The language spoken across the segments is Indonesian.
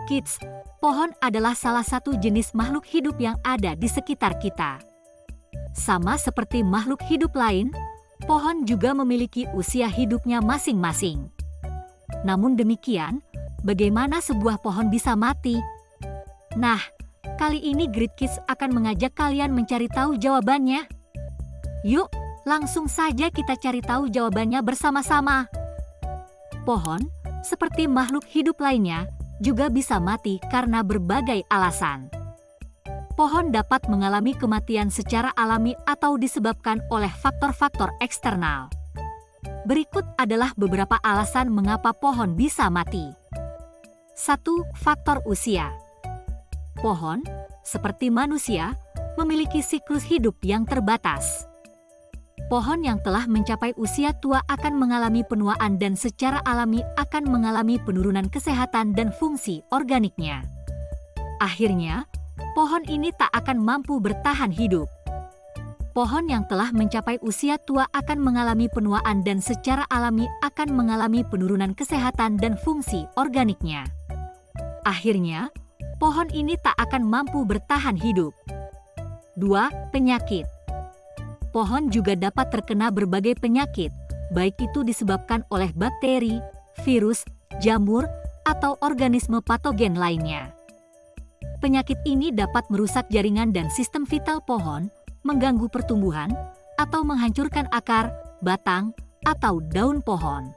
Kids, pohon adalah salah satu jenis makhluk hidup yang ada di sekitar kita. Sama seperti makhluk hidup lain, pohon juga memiliki usia hidupnya masing-masing. Namun demikian, bagaimana sebuah pohon bisa mati? Nah, kali ini Great Kids akan mengajak kalian mencari tahu jawabannya. Yuk, langsung saja kita cari tahu jawabannya bersama-sama. Pohon, seperti makhluk hidup lainnya, juga bisa mati karena berbagai alasan. Pohon dapat mengalami kematian secara alami atau disebabkan oleh faktor-faktor eksternal. Berikut adalah beberapa alasan mengapa pohon bisa mati. 1. Faktor usia. Pohon, seperti manusia, memiliki siklus hidup yang terbatas. Pohon yang telah mencapai usia tua akan mengalami penuaan dan secara alami akan mengalami penurunan kesehatan dan fungsi organiknya. Akhirnya, pohon ini tak akan mampu bertahan hidup. Pohon yang telah mencapai usia tua akan mengalami penuaan dan secara alami akan mengalami penurunan kesehatan dan fungsi organiknya. Akhirnya, pohon ini tak akan mampu bertahan hidup. 2. Penyakit. Pohon juga dapat terkena berbagai penyakit, baik itu disebabkan oleh bakteri, virus, jamur, atau organisme patogen lainnya. Penyakit ini dapat merusak jaringan dan sistem vital pohon, mengganggu pertumbuhan, atau menghancurkan akar, batang, atau daun pohon.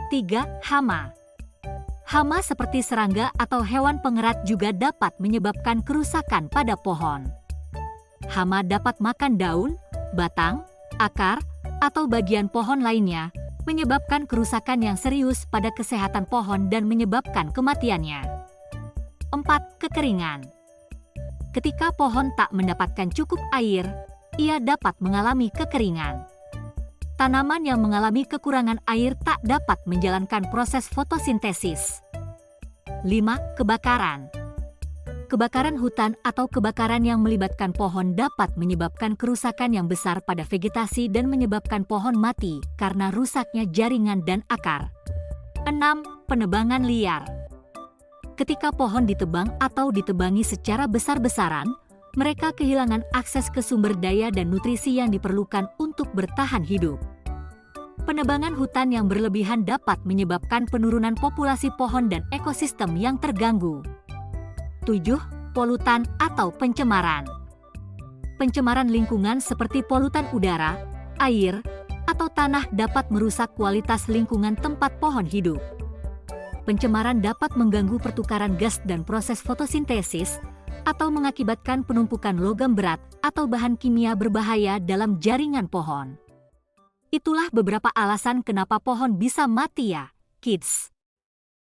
3. Hama. Hama seperti serangga atau hewan pengerat juga dapat menyebabkan kerusakan pada pohon. Hama dapat makan daun, batang, akar, atau bagian pohon lainnya, menyebabkan kerusakan yang serius pada kesehatan pohon dan menyebabkan kematiannya. 4. Kekeringan. Ketika pohon tak mendapatkan cukup air, ia dapat mengalami kekeringan. Tanaman yang mengalami kekurangan air tak dapat menjalankan proses fotosintesis. 5. Kebakaran. Kebakaran hutan atau kebakaran yang melibatkan pohon dapat menyebabkan kerusakan yang besar pada vegetasi dan menyebabkan pohon mati karena rusaknya jaringan dan akar. 6. Penebangan liar. Ketika pohon ditebang atau ditebangi secara besar-besaran, mereka kehilangan akses ke sumber daya dan nutrisi yang diperlukan untuk bertahan hidup. Penebangan hutan yang berlebihan dapat menyebabkan penurunan populasi pohon dan ekosistem yang terganggu. 7. Polutan atau pencemaran. Pencemaran lingkungan seperti polutan udara, air, atau tanah dapat merusak kualitas lingkungan tempat pohon hidup. Pencemaran dapat mengganggu pertukaran gas dan proses fotosintesis, atau mengakibatkan penumpukan logam berat atau bahan kimia berbahaya dalam jaringan pohon. Itulah beberapa alasan kenapa pohon bisa mati ya, Kids.